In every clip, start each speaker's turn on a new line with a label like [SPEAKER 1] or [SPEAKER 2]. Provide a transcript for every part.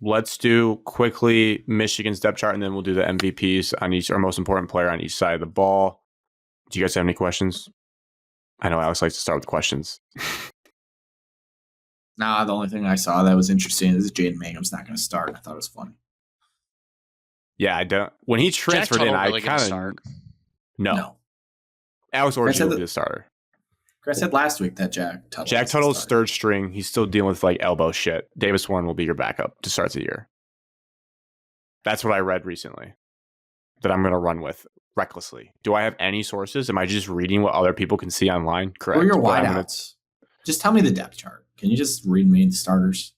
[SPEAKER 1] let's do quickly Michigan's depth chart, and then we'll do the MVPs on each, or most important player on each side of the ball. Do you guys have any questions? I know Alex likes to start with questions.
[SPEAKER 2] Nah, the only thing I saw that was interesting is Jaden Mangum's not going to start. I thought it was funny.
[SPEAKER 1] Yeah, I don't. When he transferred in, I kind of no. Alex Orji will be the starter.
[SPEAKER 2] I said last week that Jack
[SPEAKER 1] Tuttle's third string. He's still dealing with like elbow shit. Davis Warren will be your backup to start the year. That's what I read recently that I'm going to run with recklessly. Do I have any sources? Am I just reading what other people can see online? Correct.
[SPEAKER 2] Or your wideouts. Just tell me the depth chart. Can you just read me the starters?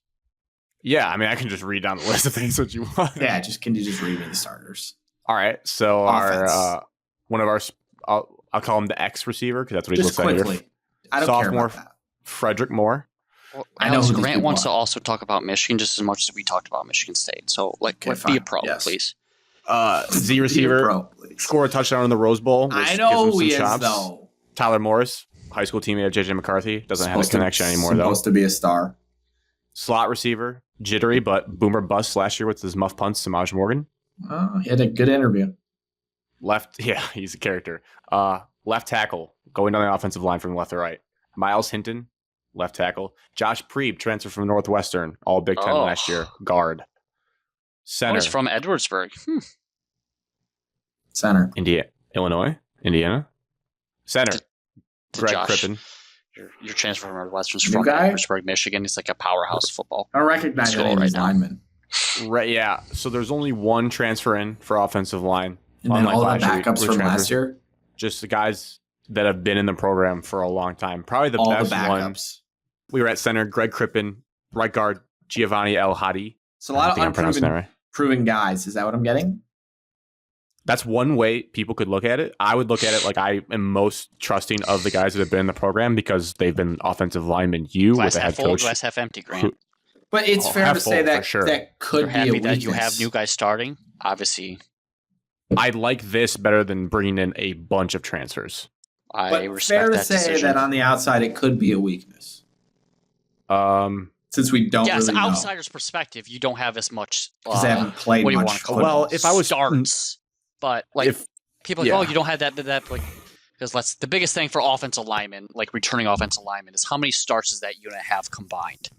[SPEAKER 1] Yeah, I mean, I can just read down the list of things that you want.
[SPEAKER 2] Yeah, can you just read me the starters?
[SPEAKER 1] All right. So one of our, I'll call him the X receiver because that's what he looks like here.
[SPEAKER 2] I don't care about that.
[SPEAKER 1] Frederick Moore.
[SPEAKER 3] Well, I know Grant wants to also talk about Michigan just as much as we talked about Michigan State. So, be a pro, please.
[SPEAKER 1] Z receiver, score a touchdown in the Rose Bowl.
[SPEAKER 2] I know he is, though.
[SPEAKER 1] Tyler Morris, high school teammate of JJ McCarthy, doesn't have a connection anymore, though.
[SPEAKER 2] Supposed to be a star.
[SPEAKER 1] Slot receiver, jittery, but boomer bust last year with his muff punts, Samaj Morgan.
[SPEAKER 2] He had a good interview.
[SPEAKER 1] He's a character. Left tackle, going down the offensive line from left to right. Miles Hinton, left tackle. Josh Preeb, transfer from Northwestern, all Big Ten last year, guard. Center.
[SPEAKER 3] He's from Edwardsburg.
[SPEAKER 2] Center.
[SPEAKER 1] Illinois. Indiana. Center. Greg Crippen.
[SPEAKER 3] Your transfer from Northwestern's from Edwardsburg, Michigan. He's like a powerhouse football.
[SPEAKER 2] I recognize any of these linemen.
[SPEAKER 1] Right, yeah. So there's only one transfer in for offensive line.
[SPEAKER 2] And then all the backups from last year?
[SPEAKER 1] Just the guys that have been in the program for a long time. Probably the best one. We were at center, Greg Crippen. Right guard, Giovanni El Hadi.
[SPEAKER 2] So a lot of unproven guys. Is that what I'm getting?
[SPEAKER 1] That's one way people could look at it. I would look at it like I am most trusting of the guys that have been in the program because they've been offensive linemen. With a head coach.
[SPEAKER 3] Glass half empty, Grant.
[SPEAKER 2] But it's fair to say that that could be a weakness.
[SPEAKER 3] That you have new guys starting, obviously.
[SPEAKER 1] I like this better than bringing in a bunch of transfers.
[SPEAKER 3] I respect that decision.
[SPEAKER 2] Fair to say that on the outside it could be a weakness. Since we don't really know.
[SPEAKER 3] Outsider's perspective, you don't have as much.
[SPEAKER 2] Because they haven't played much.
[SPEAKER 1] Well, if I was
[SPEAKER 3] starts, but people are like, you don't have that like, because the biggest thing for offensive linemen, like returning offensive linemen, is how many starts does that unit have combined?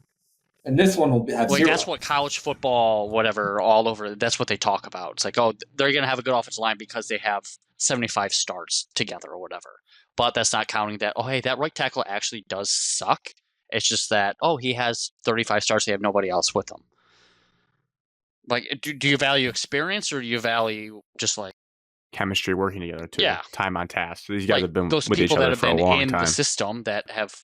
[SPEAKER 2] And this one will have zero.
[SPEAKER 3] That's what college football, whatever, all over. That's what they talk about. It's like, they're going to have a good offensive line because they have 75 starts together or whatever. But that's not counting that. Oh, hey, that right tackle actually does suck. It's just that, he has 35 starts. They have nobody else with him. Like, do you value experience or do you value just like
[SPEAKER 1] chemistry working together too?
[SPEAKER 3] Yeah,
[SPEAKER 1] time on task. These guys have been
[SPEAKER 3] those
[SPEAKER 1] with
[SPEAKER 3] people
[SPEAKER 1] each other
[SPEAKER 3] that have
[SPEAKER 1] for
[SPEAKER 3] been
[SPEAKER 1] a long
[SPEAKER 3] in
[SPEAKER 1] time.
[SPEAKER 3] The system that have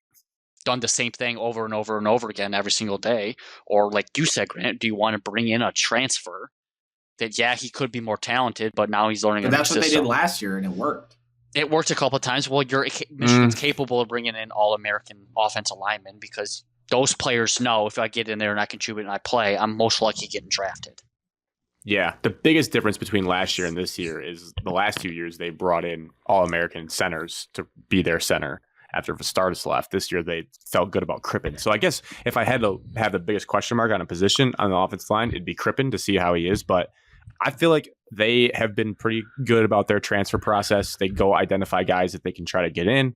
[SPEAKER 3] done the same thing over and over and over again every single day. Or like you said, Grant, do you want to bring in a transfer that, he could be more talented, but now he's learning.
[SPEAKER 2] But that's what they did last year, and it worked.
[SPEAKER 3] It worked a couple of times. Well, Michigan's capable of bringing in All-American offensive linemen because those players know if I get in there and I contribute and I play, I'm most likely getting drafted.
[SPEAKER 1] Yeah, the biggest difference between last year and this year is the last 2 years they brought in All-American centers to be their center after Vastardis left. This year they felt good about Crippen. So I guess if I had to have the biggest question mark on a position on the offensive line, it'd be Crippen to see how he is. But I feel like they have been pretty good about their transfer process. They go identify guys that they can try to get in,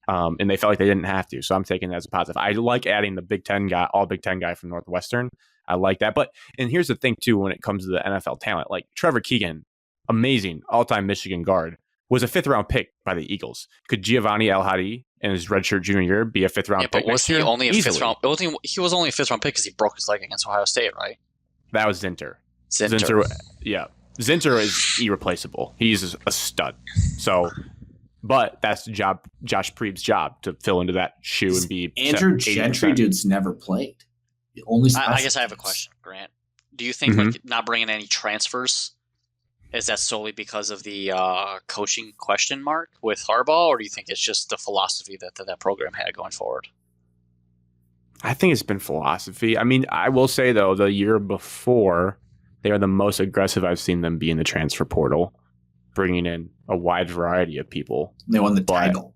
[SPEAKER 1] and they felt like they didn't have to. So I'm taking that as a positive. I like adding the Big Ten guy, all Big Ten guy from Northwestern. I like that. And here's the thing, too, when it comes to the NFL talent. Like Trevor Keegan, amazing, all-time Michigan guard, was a fifth-round pick by the Eagles. Could Giovanni El Hadi in his redshirt junior year be a fifth-round pick?
[SPEAKER 3] But was he only a fifth-round? He was only a fifth-round pick because he broke his leg against Ohio State, right?
[SPEAKER 1] That was Zinter. Yeah. Zinter is irreplaceable. He's a stud. So, but that's Josh Preeb's job to fill into that shoe and be
[SPEAKER 2] Andrew Gentry dude's never played.
[SPEAKER 3] I guess I have a question, Grant. Do you think not bringing any transfers, is that solely because of the coaching question mark with Harbaugh, or do you think it's just the philosophy that program had going forward?
[SPEAKER 1] I think it's been philosophy. I mean, I will say, though, the year before, they are the most aggressive I've seen them be in the transfer portal, bringing in a wide variety of people.
[SPEAKER 2] They won the title.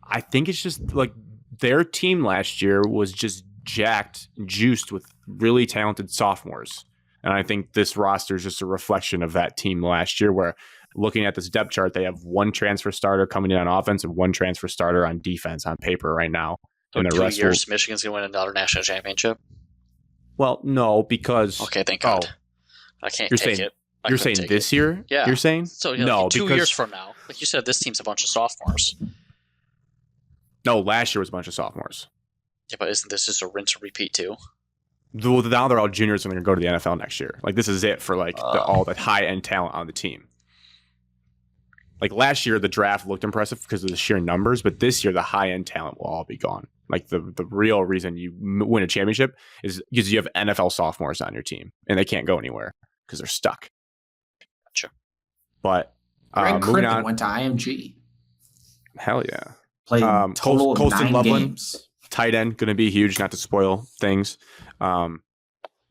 [SPEAKER 1] I think it's just like their team last year was just jacked, juiced with really talented sophomores. And I think this roster is just a reflection of that team last year, where looking at this depth chart, they have one transfer starter coming in on offense and one transfer starter on defense on paper right now.
[SPEAKER 3] So in 2 years, Michigan's going to win another national championship?
[SPEAKER 1] Well, no, because...
[SPEAKER 3] Okay, thank God. I can't take it.
[SPEAKER 1] You're saying this year?
[SPEAKER 3] Yeah.
[SPEAKER 1] You're saying?
[SPEAKER 3] So, no, like 2 years from now. Like you said, this team's a bunch of sophomores.
[SPEAKER 1] No, last year was a bunch of sophomores.
[SPEAKER 3] Yeah, but isn't this just a rinse and repeat too?
[SPEAKER 1] Now they're all juniors and they're going to go to the NFL next year. Like, this is it for like all the high-end talent on the team. Like, last year, the draft looked impressive because of the sheer numbers, but this year, the high-end talent will all be gone. Like, the real reason you win a championship is because you have NFL sophomores on your team, and they can't go anywhere because they're stuck.
[SPEAKER 3] Gotcha.
[SPEAKER 1] But
[SPEAKER 2] Greg Crippen went to IMG.
[SPEAKER 1] Hell yeah.
[SPEAKER 2] Played total of
[SPEAKER 1] Colston
[SPEAKER 2] 9
[SPEAKER 1] Loveland,
[SPEAKER 2] games.
[SPEAKER 1] Tight end, going to be huge, not to spoil things. Alex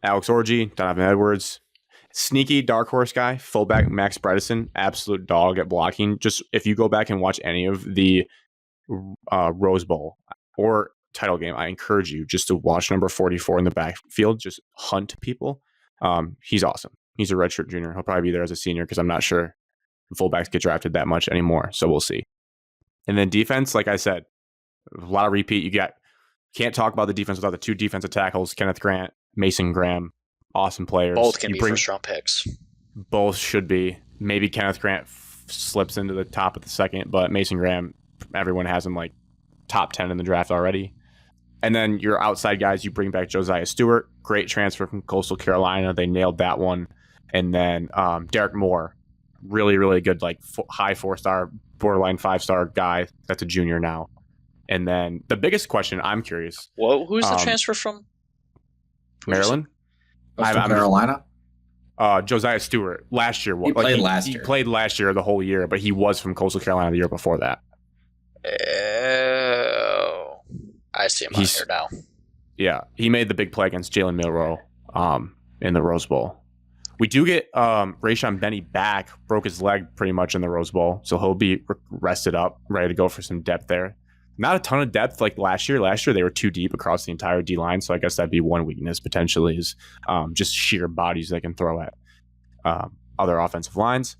[SPEAKER 1] Orji, Donovan Edwards. Sneaky dark horse guy, fullback Max Bredesen, absolute dog at blocking. Just if you go back and watch any of the Rose Bowl or title game, I encourage you just to watch number 44 in the backfield, just hunt people. He's awesome. He's a redshirt junior. He'll probably be there as a senior because I'm not sure fullbacks get drafted that much anymore. So we'll see. And then defense, like I said, a lot of repeat. Can't talk about the defense without the 2 defensive tackles, Kenneth Grant, Mason Graham. Awesome players.
[SPEAKER 3] Both can be first-round picks.
[SPEAKER 1] Both should be. Maybe Kenneth Grant slips into the top of the second, but Mason Graham, everyone has him like top 10 in the draft already. And then your outside guys, you bring back Josiah Stewart, great transfer from Coastal Carolina. They nailed that one. And then Derek Moore, really, really good, like high 4-star, borderline 5-star guy. That's a junior now. And then the biggest question, I'm curious.
[SPEAKER 3] Well, who's the transfer from?
[SPEAKER 1] Maryland?
[SPEAKER 2] Coastal Carolina?
[SPEAKER 1] Josiah Stewart last year.
[SPEAKER 2] He played last year.
[SPEAKER 1] He played last year the whole year, but he was from Coastal Carolina the year before that.
[SPEAKER 3] Oh, I see him on here now.
[SPEAKER 1] Yeah, he made the big play against Jalen Milroe in the Rose Bowl. We do get Rayshon Benny back, broke his leg pretty much in the Rose Bowl, so he'll be rested up, ready to go for some depth there. Not a ton of depth like last year. Last year, they were too deep across the entire D-line, so I guess that'd be one weakness potentially is just sheer bodies they can throw at other offensive lines.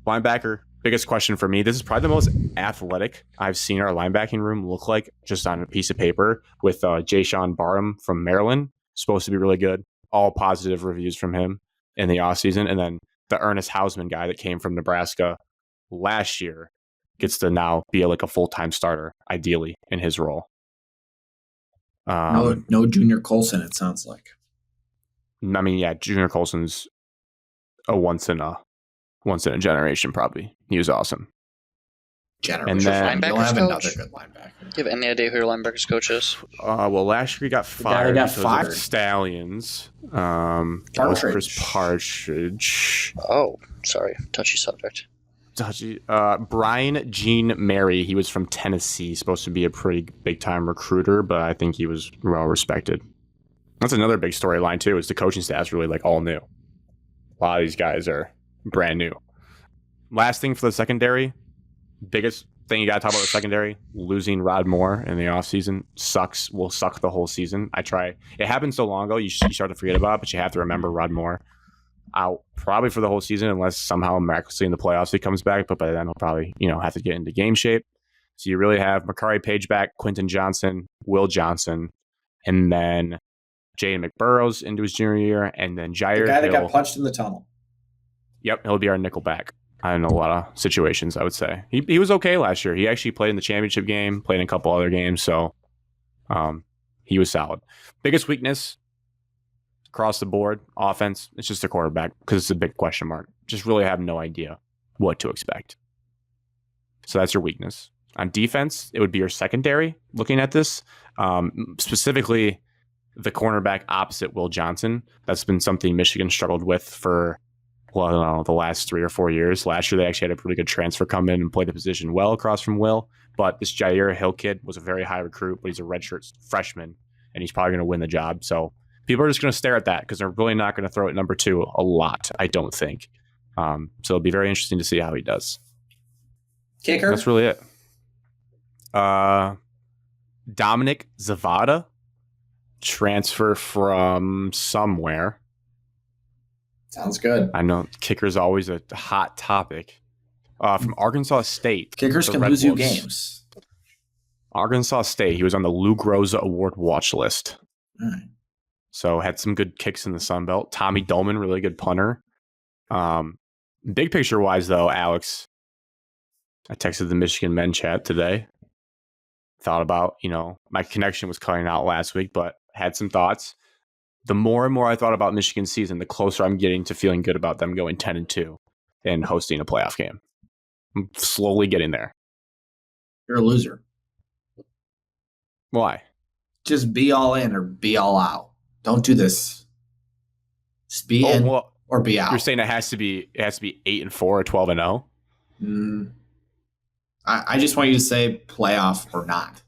[SPEAKER 1] Linebacker, biggest question for me. This is probably the most athletic I've seen our linebacking room look like just on a piece of paper with Jayshon Barham from Maryland. Supposed to be really good. All positive reviews from him in the offseason. And then the Ernest Hausman guy that came from Nebraska last year gets to now be like a full-time starter, ideally, in his role.
[SPEAKER 2] No Junior Colson, it sounds like.
[SPEAKER 1] I mean, yeah, Junior Colson's a once in a generation, probably. He was awesome.
[SPEAKER 2] Generation.
[SPEAKER 1] And then
[SPEAKER 2] you'll have another good linebacker.
[SPEAKER 3] Do you have any idea who your linebackers coach is?
[SPEAKER 1] Well, last year he got fired because of Stallions. That was Chris Partridge.
[SPEAKER 3] Oh, sorry. Touchy subject.
[SPEAKER 1] Brian Jean Mary, he was from Tennessee, supposed to be a pretty big time recruiter, but I think he was well respected. That's another big storyline too, is the coaching staff's really like all new. A lot of these guys are brand new. Last thing for the secondary, biggest thing you got to talk about the secondary, losing Rod Moore in the offseason will suck the whole season. It happened so long ago, you start to forget about it, but you have to remember Rod Moore out probably for the whole season unless somehow miraculously in the playoffs he comes back, but by then he'll probably have to get into game shape. So you really have Makari Page back, Quentin Johnson, Will Johnson, and then Jaden McBurrows into his junior year, and then Jair
[SPEAKER 2] the guy
[SPEAKER 1] Hill.
[SPEAKER 2] That got punched in the tunnel. Yep,
[SPEAKER 1] he'll be our nickel back in a lot of situations, I would say. He was okay last year. He actually played in the championship game, played in a couple other games, so he was solid. Biggest weakness across the board, offense, it's just a quarterback because it's a big question mark. Just really have no idea what to expect. So that's your weakness. On defense, it would be your secondary looking at this. Specifically, the cornerback opposite Will Johnson. That's been something Michigan struggled with for, the last 3 or 4 years. Last year, they actually had a pretty good transfer come in and play the position well across from Will. But this Jair Hill kid was a very high recruit, but he's a redshirt freshman, and he's probably going to win the job. So people are just going to stare at that because they're really not going to throw it number 2 a lot, I don't think. So it'll be very interesting to see how he does.
[SPEAKER 2] Kicker?
[SPEAKER 1] That's really it. Dominic Zavada. transfer from somewhere.
[SPEAKER 2] Sounds good.
[SPEAKER 1] I know kicker's always a hot topic. From Arkansas State.
[SPEAKER 2] Kickers can lose you games.
[SPEAKER 1] Arkansas State. He was on the Lou Groza Award watch list.
[SPEAKER 2] All right.
[SPEAKER 1] So had some good kicks in the Sun Belt. Tommy Dolman, really good punter. Big picture wise, though, Alex, I texted the Michigan men chat today. Thought about, my connection was cutting out last week, but had some thoughts. The more and more I thought about Michigan's season, the closer I'm getting to feeling good about them going 10-2 and hosting a playoff game. I'm slowly getting there.
[SPEAKER 2] You're a loser.
[SPEAKER 1] Why?
[SPEAKER 2] Just be all in or be all out. Don't do this. Just be in or be out.
[SPEAKER 1] You're saying it has to be 8-4 or 12-0?
[SPEAKER 2] I just want you to say playoff or not.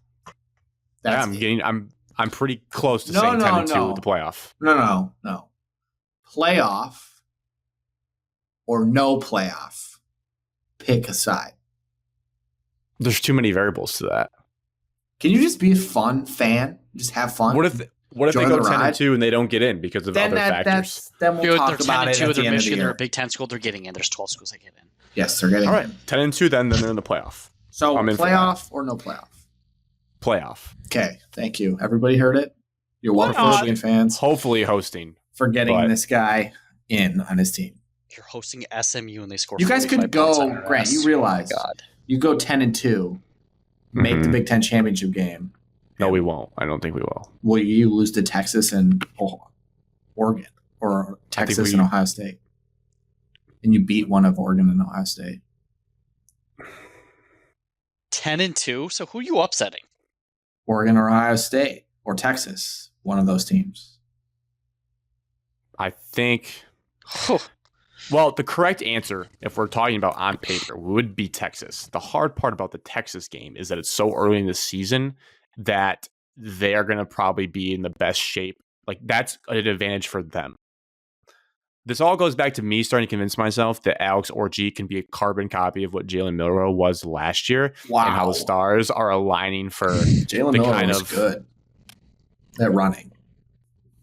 [SPEAKER 1] I'm pretty close to saying 10-2 with the playoff.
[SPEAKER 2] No. Playoff or no playoff. Pick a side.
[SPEAKER 1] There's too many variables to that.
[SPEAKER 2] Can you just be a fun fan? Just have fun?
[SPEAKER 1] What if they go 10-2 and they don't get in because of other factors?
[SPEAKER 2] Then we'll talk about it at the end of the year.
[SPEAKER 3] They're a Big Ten school. They're getting in. There's 12 schools that get in.
[SPEAKER 2] Yes, they're getting in.
[SPEAKER 1] All right, 10-2 then they're in the playoff.
[SPEAKER 2] So playoff or no playoff?
[SPEAKER 1] Playoff.
[SPEAKER 2] Okay, thank you. Everybody heard it? You're welcome, Michigan fans.
[SPEAKER 1] Hopefully hosting.
[SPEAKER 2] For getting this guy in on his team.
[SPEAKER 3] You're hosting SMU and they score.
[SPEAKER 2] You guys could go, Grant, you realize you go 10-2, make the Big Ten championship game.
[SPEAKER 1] No, we won't. I don't think we will.
[SPEAKER 2] Will you lose to Texas and Oregon or Texas and Ohio State? And you beat one of Oregon and Ohio State.
[SPEAKER 3] 10-2. So who are you upsetting?
[SPEAKER 2] Oregon or Ohio State or Texas, one of those teams.
[SPEAKER 1] I think. Well, the correct answer, if we're talking about on paper, would be Texas. The hard part about the Texas game is that it's so early in the season that they are going to probably be in the best shape. Like, that's an advantage for them. This all goes back to me starting to convince myself that Alex Orji can be a carbon copy of what Jalen Milroe was last year.
[SPEAKER 2] Wow.
[SPEAKER 1] And how the stars are aligning for
[SPEAKER 2] Jalen Milroe was good at running.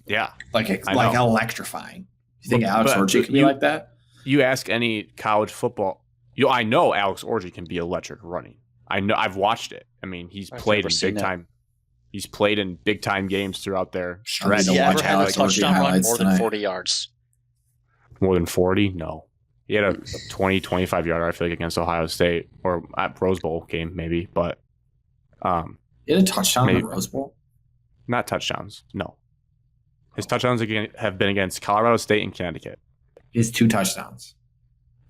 [SPEAKER 1] Yeah.
[SPEAKER 2] Like electrifying. You think Alex Orji can be like that?
[SPEAKER 1] You ask any college football, I know Alex Orji can be electric running. I know, I've watched it. I mean, he's played in big time. He's played in big time games throughout their stretch.
[SPEAKER 3] He ever had a touchdown run more than 40 yards?
[SPEAKER 1] More than 40? No. He had a 20, 25 yarder, I feel like, against Ohio State or at Rose Bowl game, maybe. But
[SPEAKER 2] he had a touchdown in the Rose Bowl?
[SPEAKER 1] Not touchdowns. No. His touchdowns have been against Colorado State and Connecticut.
[SPEAKER 2] He has 2 touchdowns.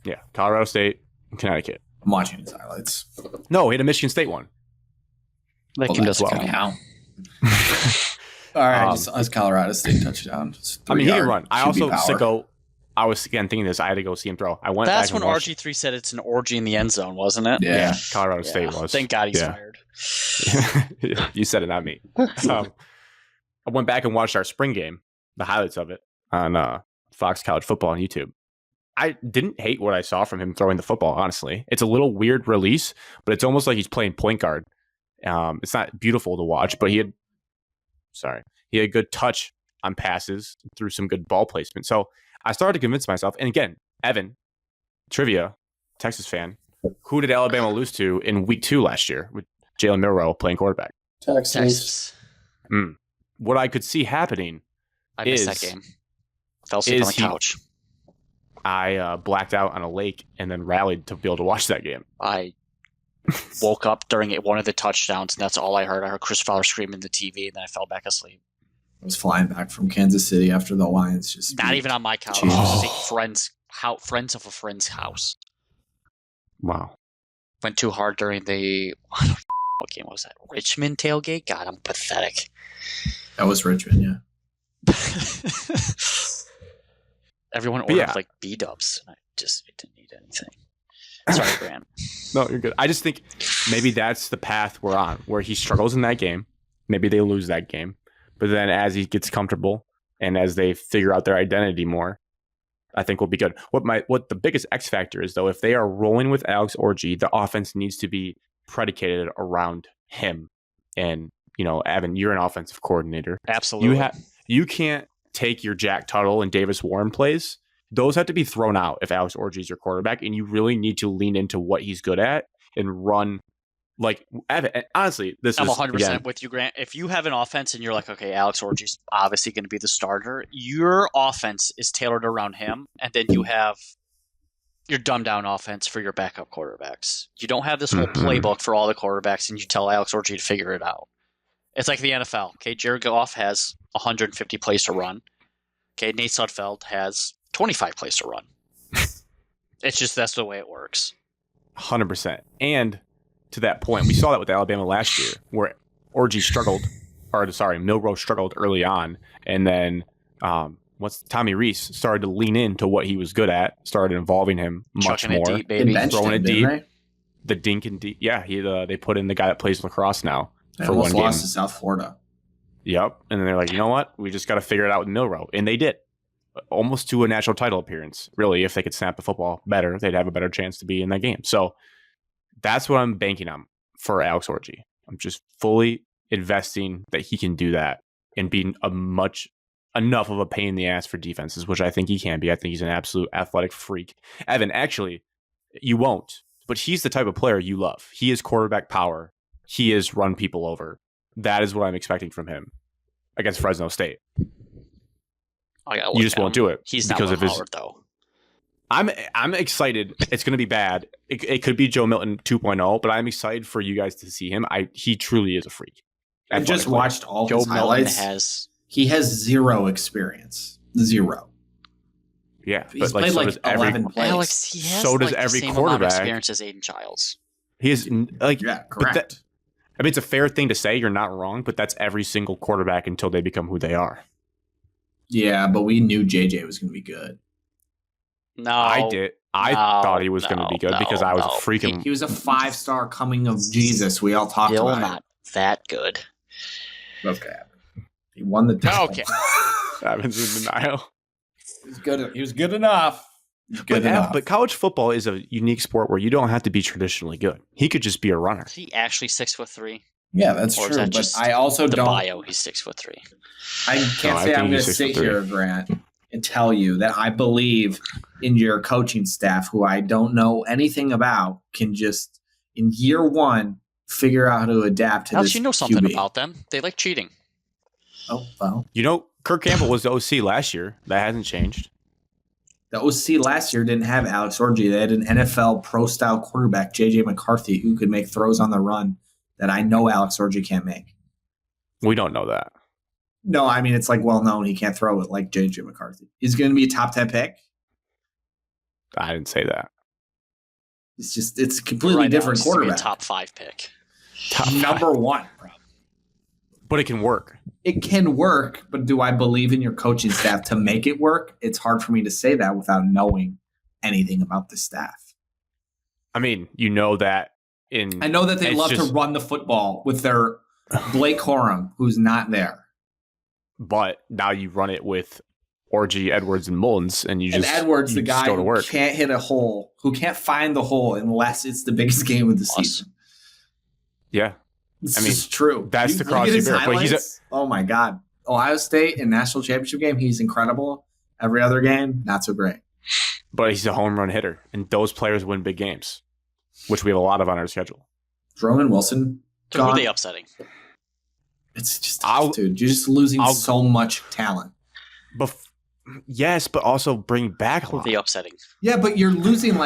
[SPEAKER 1] Yeah, Colorado State and Connecticut.
[SPEAKER 2] I'm watching his highlights.
[SPEAKER 1] No, he had a Michigan State one.
[SPEAKER 3] That game doesn't count.
[SPEAKER 2] All right, just as Colorado State touchdown.
[SPEAKER 1] I mean, he can run. I was again thinking this. I had to go see him throw. I went.
[SPEAKER 3] That's when RG3 said it's an orgy in the end zone, wasn't it?
[SPEAKER 1] Yeah, Colorado State was.
[SPEAKER 3] Thank God he's fired.
[SPEAKER 1] You said it, not me. I went back and watched our spring game, the highlights of it on Fox College Football on YouTube. I didn't hate what I saw from him throwing the football. Honestly, it's a little weird release, but it's almost like he's playing point guard. It's not beautiful to watch, but he had good touch on passes through some good ball placement. So I started to convince myself. And again, Evan, trivia, Texas fan, who did Alabama lose to in week 2 last year with Jalen Milroe playing quarterback?
[SPEAKER 2] Texas.
[SPEAKER 1] What I could see happening
[SPEAKER 3] I missed that game. Fell asleep on the couch.
[SPEAKER 1] I blacked out on a lake and then rallied to be able to watch that game.
[SPEAKER 3] I woke up during one of the touchdowns, and that's all I heard. I heard Chris Fowler screaming in the TV, and then I fell back asleep.
[SPEAKER 2] I was flying back from Kansas City after the Lions just
[SPEAKER 3] not even on my couch. I was just friends of a friend's house.
[SPEAKER 1] Wow.
[SPEAKER 3] Went too hard during the what game was that? Richmond tailgate? God, I'm pathetic.
[SPEAKER 2] That was Richmond, yeah.
[SPEAKER 3] Everyone ordered like B-dubs, and I didn't need anything. Sorry, Grant.
[SPEAKER 1] No, you're good. I just think maybe that's the path we're on, where he struggles in that game. Maybe they lose that game. But then as he gets comfortable and as they figure out their identity more, I think we'll be good. What the biggest X factor is, though, if they are rolling with Alex Orji, the offense needs to be predicated around him and Evan, you're an offensive coordinator.
[SPEAKER 3] Absolutely.
[SPEAKER 1] You can't take your Jack Tuttle and Davis Warren plays. Those have to be thrown out if Alex Orji is your quarterback, and you really need to lean into what he's good at and run. Like, Evan, honestly,
[SPEAKER 3] I'm 100% with you, Grant. If you have an offense and you're like, okay, Alex Orji's obviously going to be the starter, your offense is tailored around him, and then you have your dumbed-down offense for your backup quarterbacks. You don't have this whole playbook for all the quarterbacks, and you tell Alex Orji to figure it out. It's like the NFL. Okay, Jared Goff has 150 plays to run. Okay, Nate Sudfeld has 25 plays to run. It's just that's the way it works.
[SPEAKER 1] 100%. And to that point, we saw that with Alabama last year, where Milroe struggled early on, and then once Tommy Rees started to lean into what he was good at, started involving him much
[SPEAKER 3] Chucking
[SPEAKER 1] more,
[SPEAKER 3] it deep, baby.
[SPEAKER 1] throwing it deep, the dink and deep. Yeah, they put in the guy that plays lacrosse now for one game.
[SPEAKER 2] Lost to South Florida.
[SPEAKER 1] Yep, and then they're like, you know what? We just got to figure it out with Milroe, and they did. Almost to a national title appearance. Really, if they could snap the football better, they'd have a better chance to be in that game. So that's what I'm banking on for Alex Orji. I'm just fully investing that he can do that and be enough of a pain in the ass for defenses, which I think he can be. I think he's an absolute athletic freak. Evan, actually, you won't, but he's the type of player you love. He is quarterback power. He is run people over. That is what I'm expecting from him against Fresno State. You just won't do it.
[SPEAKER 3] He's
[SPEAKER 1] because
[SPEAKER 3] not Howard, though.
[SPEAKER 1] I'm excited. It's going to be bad. It could be Joe Milton 2.0, but I'm excited for you guys to see him. He truly is a freak.
[SPEAKER 2] I've just watched all his highlights. He has zero experience. Zero.
[SPEAKER 1] Yeah,
[SPEAKER 2] he's played like 11 plays.
[SPEAKER 3] Alex, he has
[SPEAKER 1] does every
[SPEAKER 3] the same
[SPEAKER 1] quarterback.
[SPEAKER 3] Amount of experience as Aiden Childs.
[SPEAKER 1] He is
[SPEAKER 2] correct.
[SPEAKER 1] It's a fair thing to say. You're not wrong, but that's every single quarterback until they become who they are.
[SPEAKER 2] Yeah, but we knew JJ was going to be good.
[SPEAKER 3] No,
[SPEAKER 1] I did. I thought he was going to be good because I was freaking.
[SPEAKER 2] He was a 5-star coming of Jesus. We all talked
[SPEAKER 3] Still
[SPEAKER 2] about
[SPEAKER 3] not that good.
[SPEAKER 2] Okay, he won the title.
[SPEAKER 3] Okay,
[SPEAKER 1] Evan's in denial.
[SPEAKER 2] He was good enough.
[SPEAKER 1] But college football is a unique sport where you don't have to be traditionally good. He could just be a runner.
[SPEAKER 3] Is he actually 6'3"?
[SPEAKER 2] Yeah, that's true.
[SPEAKER 3] That
[SPEAKER 2] but I also don't.
[SPEAKER 3] Bio, he's 6'3".
[SPEAKER 2] I can't say I'm going to sit here, Grant, and tell you that I believe in your coaching staff, who I don't know anything about, can just in year one figure out how to adapt to
[SPEAKER 3] Alex,
[SPEAKER 2] this.
[SPEAKER 3] You know something
[SPEAKER 2] QB.
[SPEAKER 3] about them? They like cheating.
[SPEAKER 2] Oh well.
[SPEAKER 1] Kirk Campbell was the OC last year. That hasn't changed.
[SPEAKER 2] The OC last year didn't have Alex Orji. They had an NFL pro-style quarterback, J.J. McCarthy, who could make throws on the run that I know Alex Orji can't make.
[SPEAKER 1] We don't know that.
[SPEAKER 2] No, I mean, it's like well known he can't throw it like J.J. McCarthy. He's going to be a top 10 pick.
[SPEAKER 1] I didn't say that.
[SPEAKER 2] It's a completely different quarterback.
[SPEAKER 3] Top 5 pick.
[SPEAKER 2] Number 1, bro.
[SPEAKER 1] But it can work.
[SPEAKER 2] It can work, but do I believe in your coaching staff to make it work? It's hard for me to say that without knowing anything about the staff.
[SPEAKER 1] I mean, you know that
[SPEAKER 2] I know that they love to run the football with their Blake Corum, who's not there.
[SPEAKER 1] But now you run it with Orji, Edwards, and Mullins, and
[SPEAKER 2] Edwards, the guy who can't hit a hole, who can't find the hole unless it's the biggest game of the season.
[SPEAKER 1] Yeah.
[SPEAKER 2] It's true.
[SPEAKER 1] That's the cross you bear. But
[SPEAKER 2] oh my God. Ohio State in national championship game, he's incredible. Every other game, not so great.
[SPEAKER 1] But he's a home run hitter, and those players win big games, which we have a lot of on our schedule.
[SPEAKER 2] Roman Wilson.
[SPEAKER 3] So who are they upsetting?
[SPEAKER 2] It's just dude. You're just losing so much talent.
[SPEAKER 1] Yes, but also bring back a lot.
[SPEAKER 3] The upsetting.
[SPEAKER 2] Yeah, but you're losing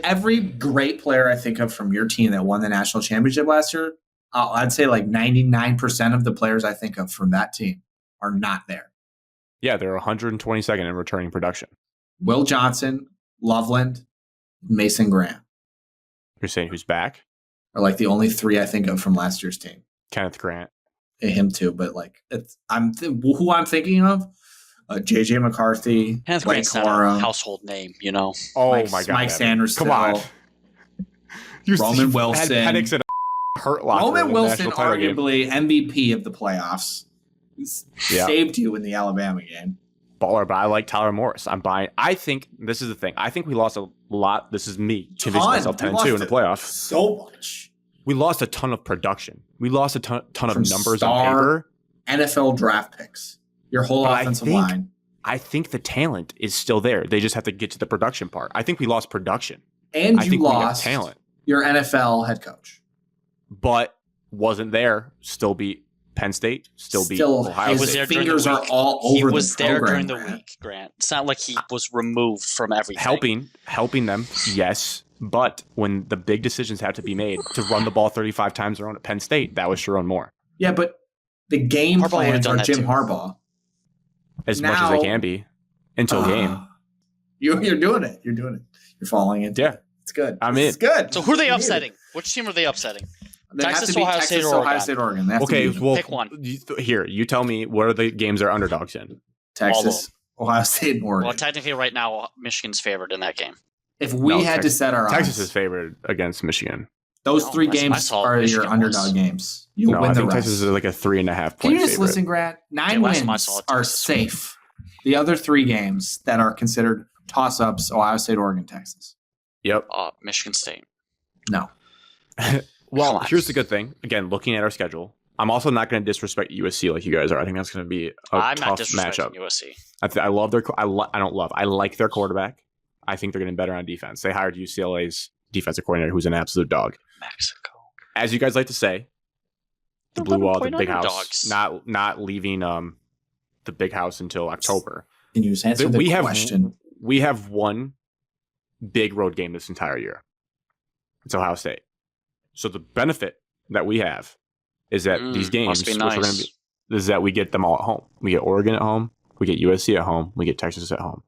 [SPEAKER 2] every great player I think of from your team that won the national championship last year. I'd say 99% of the players I think of from that team are not there.
[SPEAKER 1] Yeah, they're 122nd in returning production.
[SPEAKER 2] Will Johnson, Loveland, Mason Graham.
[SPEAKER 1] You're saying who's back?
[SPEAKER 2] Are the only 3 I think of from last year's team.
[SPEAKER 1] Kenneth Grant.
[SPEAKER 2] Him too, but who I'm thinking of, J.J. McCarthy,
[SPEAKER 3] Kenneth Grant's not a household name, you know.
[SPEAKER 1] Oh my God,
[SPEAKER 2] Mike Sanders.
[SPEAKER 1] Come on,
[SPEAKER 2] Roman Wilson.
[SPEAKER 1] Hurt locker
[SPEAKER 2] Roman Wilson, arguably MVP of the playoffs, saved you in the Alabama game.
[SPEAKER 1] Baller, but I like Tyler Morris. I'm buying. I think this is the thing. I think we lost a lot. This is me convincing myself 10-2 in the playoffs.
[SPEAKER 2] So much.
[SPEAKER 1] We lost a ton of production. We lost a ton of numbers
[SPEAKER 2] on
[SPEAKER 1] paper.
[SPEAKER 2] NFL draft picks. Your whole offensive line.
[SPEAKER 1] I think the talent is still there. They just have to get to the production part. I think we lost production.
[SPEAKER 2] And you lost talent. Your NFL head coach.
[SPEAKER 1] But wasn't there. Still beat Penn State. Still beat Ohio State.
[SPEAKER 2] His fingers are all over the program.
[SPEAKER 3] He was there during the week, Grant. It's not like he was removed from everything.
[SPEAKER 1] Helping them, yes. But when the big decisions had to be made to run the ball 35 times around at Penn State, that was Sharon Moore.
[SPEAKER 2] Yeah, but the game plans are Jim Harbaugh.
[SPEAKER 1] As much as they can be until game.
[SPEAKER 2] You're doing it. You're doing it. You're following it.
[SPEAKER 1] Yeah.
[SPEAKER 2] It's good.
[SPEAKER 1] It's
[SPEAKER 2] good.
[SPEAKER 3] So who are they upsetting? Which team are they upsetting?
[SPEAKER 2] Texas, Ohio State, Oregon.
[SPEAKER 1] Okay, well,
[SPEAKER 3] pick one.
[SPEAKER 1] Here, you tell me what are the games they're underdogs in?
[SPEAKER 2] Texas, Ohio State, and Oregon.
[SPEAKER 3] Well, technically right now, Michigan's favored in that game.
[SPEAKER 2] If we had to set our odds.
[SPEAKER 1] Texas is favored against Michigan.
[SPEAKER 2] Those 3 games are your underdog games. You'll win
[SPEAKER 1] I
[SPEAKER 2] the
[SPEAKER 1] think
[SPEAKER 2] rest.
[SPEAKER 1] Texas is like a 3.5 point
[SPEAKER 2] Can you just
[SPEAKER 1] favorite.
[SPEAKER 2] listen, Grant? 9 wins are safe. The other 3 games that are considered toss-ups, Ohio State, Oregon, Texas.
[SPEAKER 1] Yep.
[SPEAKER 3] Michigan State.
[SPEAKER 2] No.
[SPEAKER 1] Well, here's the good thing. Again, looking at our schedule, I'm also not going to disrespect USC like you guys are. I think that's going to be a tough matchup.
[SPEAKER 3] USC.
[SPEAKER 1] I love their. I like their quarterback. I think they're getting better on defense. They hired UCLA's defensive coordinator, who's an absolute dog.
[SPEAKER 3] Mexico.
[SPEAKER 1] As you guys like to say, the blue wall, the big house, not leaving the big house until October.
[SPEAKER 2] Can you just answer the question?
[SPEAKER 1] We have one big road game this entire year. It's Ohio State. So the benefit that we have is that these games, is that we get them all at home. We get Oregon at home. We get USC at home. We get Texas at home.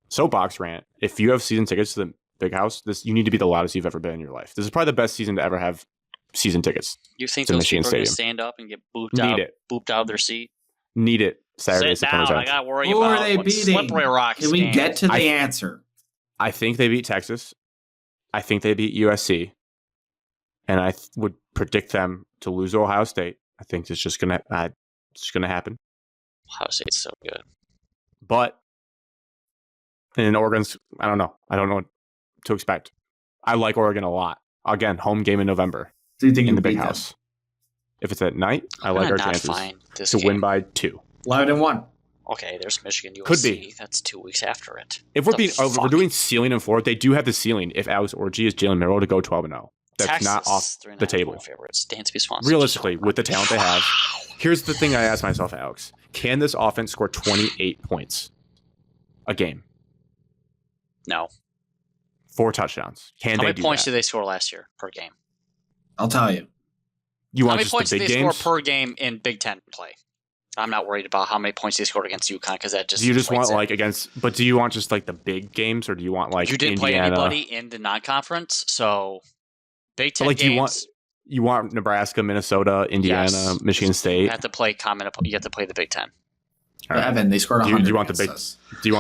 [SPEAKER 1] Soapbox rant. If you have season tickets to the big house, you need to be the loudest you've ever been in your life. This is probably the best season to ever have season tickets.
[SPEAKER 3] You think those people are going to stand up and get booped out of their seat?
[SPEAKER 1] Need it. Saturday,
[SPEAKER 3] Sit down. I got to worry
[SPEAKER 2] about
[SPEAKER 3] who
[SPEAKER 2] are they beating?
[SPEAKER 3] Slippery rock.
[SPEAKER 2] Can we get to the answer?
[SPEAKER 1] I think they beat Texas. I think they beat USC. And I would predict them to lose to Ohio State. I think it's just gonna happen.
[SPEAKER 3] Ohio State's so good.
[SPEAKER 1] But in Oregon's, I don't know. I don't know what to expect. I like Oregon a lot. Again, home game in November.
[SPEAKER 2] So you think
[SPEAKER 1] in the big house? If it's at night, I like our chances to win by 2.
[SPEAKER 2] 11-1.
[SPEAKER 3] Okay, there's Michigan USC.
[SPEAKER 1] Could be.
[SPEAKER 3] That's 2 weeks after it.
[SPEAKER 1] If we're doing ceiling and floor, they do have the ceiling. If Alex Orji is Jalen Milroe to go 12-0. That's
[SPEAKER 3] Texas,
[SPEAKER 1] not off the table.
[SPEAKER 3] Favorites. Dansby Swanson.
[SPEAKER 1] Realistically, with the talent they have, here's the thing I ask myself, Alex. Can this offense score 28 points a game?
[SPEAKER 3] No.
[SPEAKER 1] 4 touchdowns. How
[SPEAKER 3] many points did they score last year per game?
[SPEAKER 2] I'll tell you.
[SPEAKER 1] You want
[SPEAKER 3] how many
[SPEAKER 1] just
[SPEAKER 3] points
[SPEAKER 1] the big
[SPEAKER 3] did they
[SPEAKER 1] games?
[SPEAKER 3] score per game in Big Ten play? I'm not worried about how many points they scored against UConn because that just.
[SPEAKER 1] Do you just want but do you want just like the big games or do you want like
[SPEAKER 3] you didn't
[SPEAKER 1] Indiana?
[SPEAKER 3] play anybody in the non-conference, so Big Ten games.
[SPEAKER 1] You want Nebraska, Minnesota, Indiana, Michigan State.
[SPEAKER 3] You have to play You have to play the Big Ten.
[SPEAKER 2] All right. Evan, they scored 100.
[SPEAKER 1] Do you want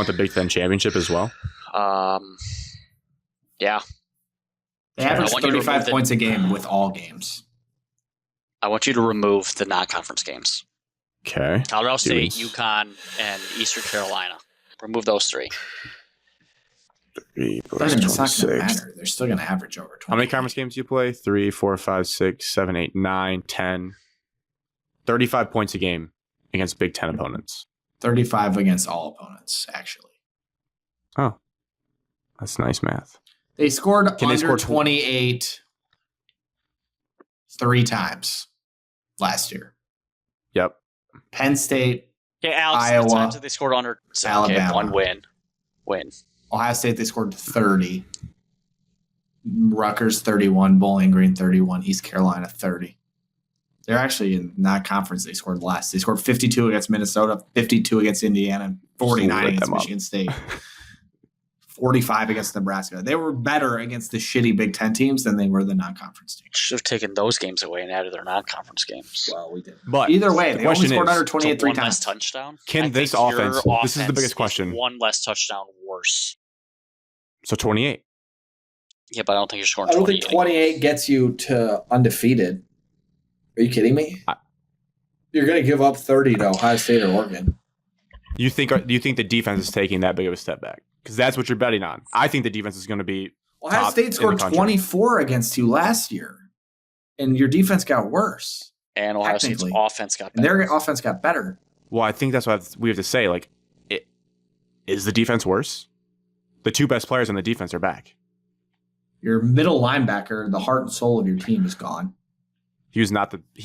[SPEAKER 1] the Big Ten championship as well?
[SPEAKER 3] Yeah.
[SPEAKER 2] They average 35 points a game with all games.
[SPEAKER 3] I want you to remove the non-conference games.
[SPEAKER 1] Okay.
[SPEAKER 3] Colorado State, UConn, and Eastern Carolina. Remove those 3.
[SPEAKER 1] 3
[SPEAKER 2] it's not going to matter. They're still going to average over 20.
[SPEAKER 1] How many conference games do you play? 3, 4, 5, 6, 7, 8, 9, 10. 35 points a game against Big Ten opponents.
[SPEAKER 2] 35 against all opponents, actually.
[SPEAKER 1] Oh. That's nice math.
[SPEAKER 2] They scored under 28 3 times last year.
[SPEAKER 1] Yep.
[SPEAKER 2] Penn State,
[SPEAKER 3] Alex,
[SPEAKER 2] Iowa,
[SPEAKER 3] the times that they scored under
[SPEAKER 2] Alabama.
[SPEAKER 3] 1 win.
[SPEAKER 2] Ohio State, they scored 30. Rutgers, 31. Bowling Green, 31. East Carolina, 30. They're actually in that conference. They scored less. They scored 52 against Minnesota, 52 against Indiana, and 49 against Michigan State. 45 against Nebraska. They were better against the shitty Big Ten teams than they were the non-conference teams.
[SPEAKER 3] Should have taken those games away and added their non-conference games.
[SPEAKER 2] Well, we did.
[SPEAKER 1] But
[SPEAKER 2] either way, they only scored under 28 3
[SPEAKER 3] times.
[SPEAKER 2] times.
[SPEAKER 3] Less touchdown?
[SPEAKER 1] Can this offense, this is the biggest question.
[SPEAKER 3] 1 less touchdown worse.
[SPEAKER 1] So 28.
[SPEAKER 3] Yeah, but I don't think you're scoring 28.
[SPEAKER 2] I don't think 28 gets you to undefeated. Are you kidding me? You're going to give up 30 to Ohio State or Oregon.
[SPEAKER 1] Do you think the defense is taking that big of a step back? Because that's what you're betting on. I think the defense is going to be
[SPEAKER 2] Ohio State scored 24 against you last year. and your defense got worse.
[SPEAKER 3] And Ohio State's offense got better.
[SPEAKER 2] And their offense got better.
[SPEAKER 1] Well, I think that's what we have to say. Like, is the defense worse? The two best players on the defense are back.
[SPEAKER 2] Your middle linebacker, the heart and soul of your team, is gone.
[SPEAKER 1] He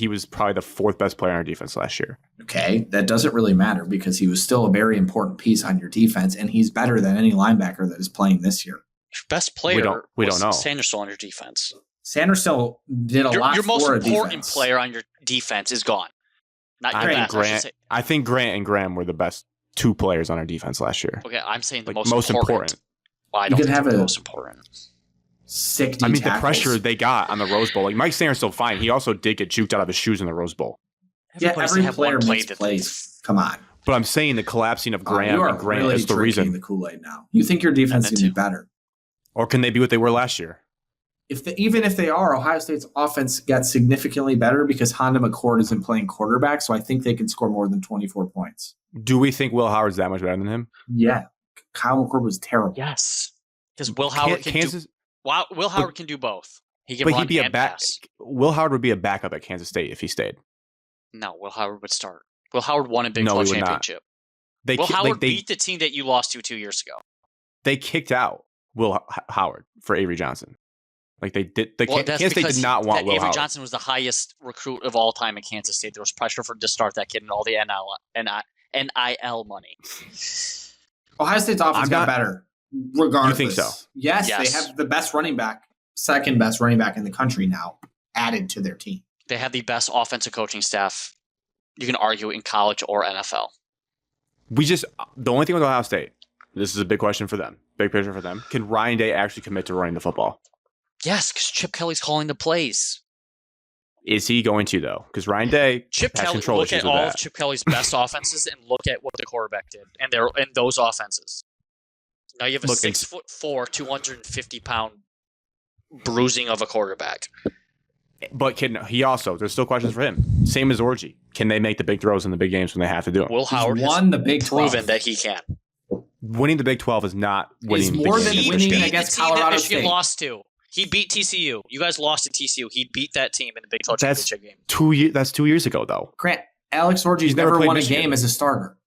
[SPEAKER 1] was probably the fourth best player on our defense last year.
[SPEAKER 2] Okay, that doesn't really matter because he was still a very important piece on your defense, and he's better than any linebacker that is playing this year.
[SPEAKER 3] Your best player
[SPEAKER 1] we don't know.
[SPEAKER 3] Sanderson on your defense.
[SPEAKER 2] Sanderson did a lot
[SPEAKER 3] your
[SPEAKER 2] for
[SPEAKER 3] most
[SPEAKER 2] a
[SPEAKER 3] important
[SPEAKER 2] defense.
[SPEAKER 3] player on your defense is gone. Not your best.
[SPEAKER 1] I think Grant and Graham were the best two players on our defense last year.
[SPEAKER 3] Okay, I'm saying the
[SPEAKER 1] like,
[SPEAKER 3] most important. Well, I don't think the most important.
[SPEAKER 2] Sick.
[SPEAKER 1] I mean, the pressure they got on the Rose Bowl. Like Mike Sanderson's still fine. He also did get juked out of his shoes in the Rose Bowl.
[SPEAKER 2] Every player makes plays. Come on.
[SPEAKER 1] But I'm saying the collapsing of Graham and Grant
[SPEAKER 2] really
[SPEAKER 1] is the reason.
[SPEAKER 2] The Kool-Aid now. You think your defense is be better,
[SPEAKER 1] or can they be what they were last year?
[SPEAKER 2] Even if they are, Ohio State's offense got significantly better because Honda McCord isn't playing quarterback, so I think they can score more than 24 points.
[SPEAKER 1] Do we think Will Howard's that much better than him?
[SPEAKER 2] Yeah. Kyle McCord was terrible.
[SPEAKER 3] Yes. Because Will Howard Will Howard can do both. He can run and pass.
[SPEAKER 1] Will Howard would be a backup at Kansas State if he stayed.
[SPEAKER 3] No, Will Howard would start. Will Howard won a Big 12 championship. Will Howard beat the team that you lost to 2 years ago.
[SPEAKER 1] They kicked out Will Howard for Avery Johnson. Like they did. Kansas State did not want Will Howard.
[SPEAKER 3] Avery Johnson was the highest recruit of all time at Kansas State. There was pressure to start that kid and all the NIL money.
[SPEAKER 2] Ohio State's offense got better, regardless.
[SPEAKER 1] You think so?
[SPEAKER 2] Yes, they have the best running back, second best running back in the country now, added to their team.
[SPEAKER 3] They have the best offensive coaching staff, you can argue, in college or NFL.
[SPEAKER 1] The only thing with Ohio State, this is a big question for them, big picture for them. Can Ryan Day actually commit to running the football?
[SPEAKER 3] Yes, because Chip Kelly's calling the plays.
[SPEAKER 1] Is he going to, though? Because Ryan Day
[SPEAKER 3] Chip
[SPEAKER 1] has
[SPEAKER 3] Kelly,
[SPEAKER 1] control
[SPEAKER 3] look
[SPEAKER 1] issues
[SPEAKER 3] at
[SPEAKER 1] with
[SPEAKER 3] all
[SPEAKER 1] that.
[SPEAKER 3] of Chip Kelly's best offenses and look at what the quarterback did and those offenses. Now you have a 6'4", 250-pound bruising of a quarterback.
[SPEAKER 1] But there's still questions for him. Same as Orji. Can they make the big throws in the big games when they have to do them?
[SPEAKER 3] Will Howard
[SPEAKER 2] won the Big 12.
[SPEAKER 3] proven that he can.
[SPEAKER 1] Winning the Big 12 is not winning
[SPEAKER 2] He's more
[SPEAKER 1] big
[SPEAKER 2] than
[SPEAKER 1] games.
[SPEAKER 2] winning against Colorado
[SPEAKER 3] Michigan
[SPEAKER 2] State.
[SPEAKER 3] Lost to. He beat TCU. You guys lost to TCU. He beat that team in the Big 12 championship game.
[SPEAKER 1] That's 2 years ago, though.
[SPEAKER 2] Grant, Alex Orji's never won a game as a starter.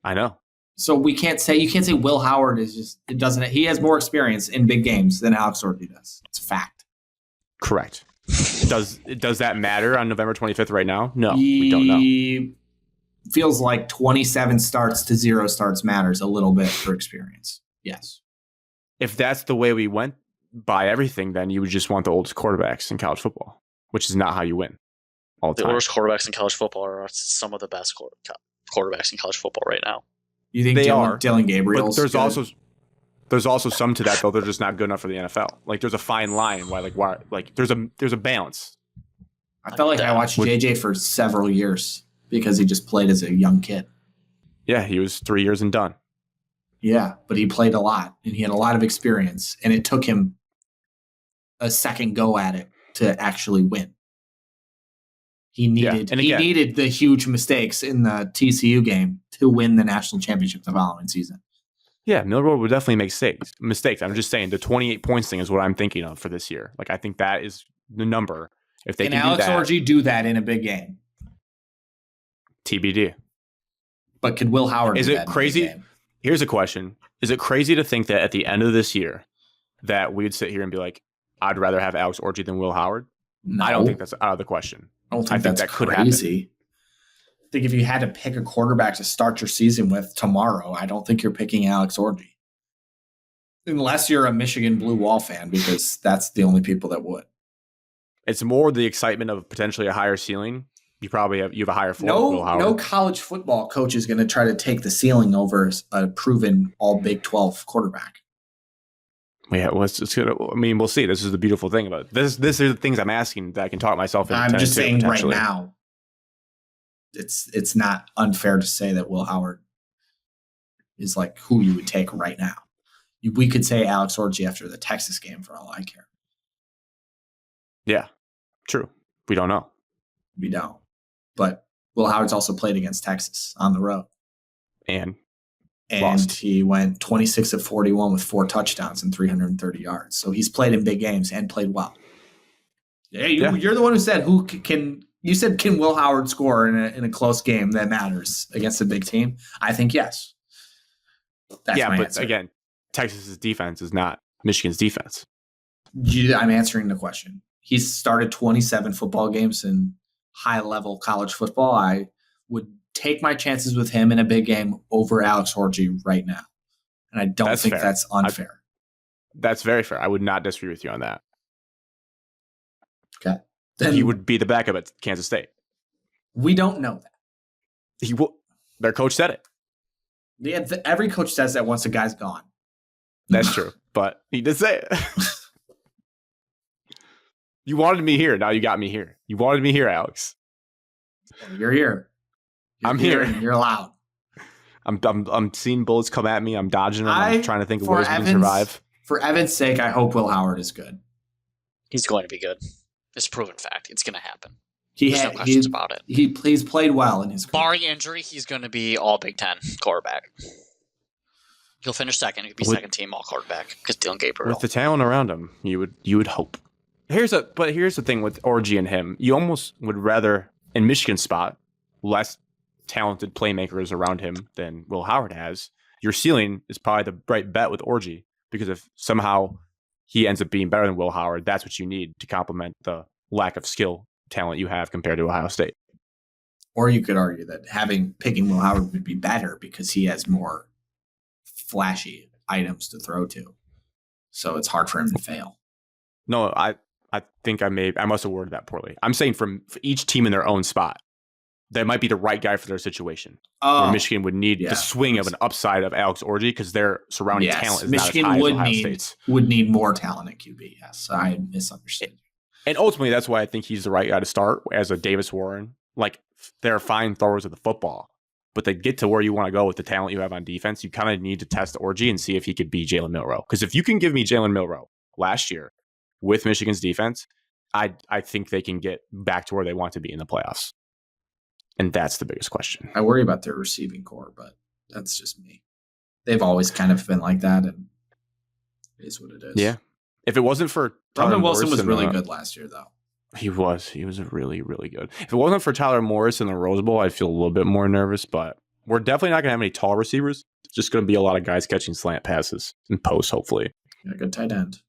[SPEAKER 1] I know.
[SPEAKER 2] So you can't say Will Howard he has more experience in big games than Alex Orji does. It's a fact.
[SPEAKER 1] Correct. Does that matter on November 25th right now? No, we don't know.
[SPEAKER 2] Feels like 27 starts to 0 starts matters a little bit for experience. Yes.
[SPEAKER 1] If that's the way we went by everything, then you would just want the oldest quarterbacks in college football, which is not how you win all the time.
[SPEAKER 3] The worst quarterbacks in college football are some of the best quarterbacks in college football right now.
[SPEAKER 2] You think Dylan Gabriel?
[SPEAKER 1] But there's also some to that though. They're just not good enough for the NFL. Like there's a fine line. Why there's a balance.
[SPEAKER 2] I felt like I watched JJ for several years because he just played as a young kid.
[SPEAKER 1] Yeah, he was 3 years and done.
[SPEAKER 2] Yeah, but he played a lot and he had a lot of experience, and it took him a second go at it to actually win. He needed the huge mistakes in the TCU game to win the national championship the following season.
[SPEAKER 1] Yeah, Milroe would definitely make mistakes. I'm just saying the 28 points thing is what I'm thinking of for this year. Like I think that is the number. If they can
[SPEAKER 2] Alex Orji do that in a big game?
[SPEAKER 1] TBD.
[SPEAKER 2] But could Will Howard?
[SPEAKER 1] Is it crazy? Here's a question: is it crazy to think that at the end of this year that we'd sit here and be like, "I'd rather have Alex Orji than Will Howard"?
[SPEAKER 2] No.
[SPEAKER 1] I don't think that's out of the question.
[SPEAKER 2] I don't think that could happen. I think if you had to pick a quarterback to start your season with tomorrow, I don't think you're picking Alex Orji. Unless you're a Michigan Blue Wall fan, because that's the only people that would.
[SPEAKER 1] It's more the excitement of potentially a higher ceiling. You have a higher floor.
[SPEAKER 2] No college football coach is going to try to take the ceiling over a proven all Big 12 quarterback.
[SPEAKER 1] Yeah, we'll see. This is the beautiful thing about it. This are the things I'm asking that I can talk myself into.
[SPEAKER 2] I'm just saying right now, it's not unfair to say that Will Howard is like who you would take right now. We could say Alex Orji after the Texas game for all I care.
[SPEAKER 1] Yeah, true. We don't know.
[SPEAKER 2] We don't. But Will Howard's also played against Texas on the road.
[SPEAKER 1] And
[SPEAKER 2] lost. He went 26 of 41 with 4 touchdowns and 330 yards. So he's played in big games and played well. You're the one who said you said can Will Howard score in a close game that matters against a big team? I think yes.
[SPEAKER 1] That's my answer. Again, Texas's defense is not Michigan's defense.
[SPEAKER 2] I'm answering the question. He's started 27 football games in high-level college football. I would take my chances with him in a big game over Alex Orji right now. And I don't think that's unfair.
[SPEAKER 1] That's very fair. I would not disagree with you on that.
[SPEAKER 2] Okay.
[SPEAKER 1] Then he would be the backup at Kansas State.
[SPEAKER 2] We don't know that.
[SPEAKER 1] He will. Their coach said it.
[SPEAKER 2] Yeah, every coach says that once a guy's gone.
[SPEAKER 1] That's true, but he did say it. You wanted me here. Now you got me here. You wanted me here, Alex.
[SPEAKER 2] Well, you're here.
[SPEAKER 1] I'm here.
[SPEAKER 2] You're allowed.
[SPEAKER 1] I'm seeing bullets come at me. I'm dodging them. I'm trying to think of ways we can survive.
[SPEAKER 2] For Evan's sake, I hope Will Howard is good.
[SPEAKER 3] He's going to be good. It's a proven fact. It's going to happen. There's no questions about it.
[SPEAKER 2] He's played well in his career.
[SPEAKER 3] Barring injury, he's going to be all Big Ten quarterback. He'll finish second. He'll be second team all quarterback because Dylan Gabriel.
[SPEAKER 1] With the talent around him, you would hope. Here's the thing with Orji and him. You almost would rather, in Michigan's spot, less talented playmakers around him than Will Howard has. Your ceiling is probably the right bet with Orji, because if somehow he ends up being better than Will Howard, that's what you need to complement the lack of skill talent you have compared to Ohio State.
[SPEAKER 2] Or you could argue that picking Will Howard would be better because he has more flashy items to throw to. So it's hard for him to fail.
[SPEAKER 1] No, I think I must have worded that poorly. I'm saying for each team in their own spot, that might be the right guy for their situation. Where Michigan would need the swing of an upside of Alex Orji because their surrounding talent is
[SPEAKER 2] Michigan
[SPEAKER 1] not as high as Ohio State's.
[SPEAKER 2] Would need more talent at QB. Yes, I misunderstood.
[SPEAKER 1] And ultimately, that's why I think he's the right guy to start as a Davis Warren. Like, they're fine throwers of the football, but to get to where you want to go with the talent you have on defense, you kind of need to test Orji and see if he could be Jalen Milroe. Because if you can give me Jalen Milroe last year with Michigan's defense, I think they can get back to where they want to be in the playoffs. And that's the biggest question.
[SPEAKER 2] I worry about their receiving core, but that's just me. They've always kind of been like that, and it is what it is.
[SPEAKER 1] Yeah. If it wasn't for
[SPEAKER 2] Tyler Wilson was really good last year, though.
[SPEAKER 1] He was really, really good. If it wasn't for Tyler Morris in the Rose Bowl, I'd feel a little bit more nervous, but we're definitely not going to have any tall receivers. It's just going to be a lot of guys catching slant passes and posts, hopefully.
[SPEAKER 2] Yeah, good tight end.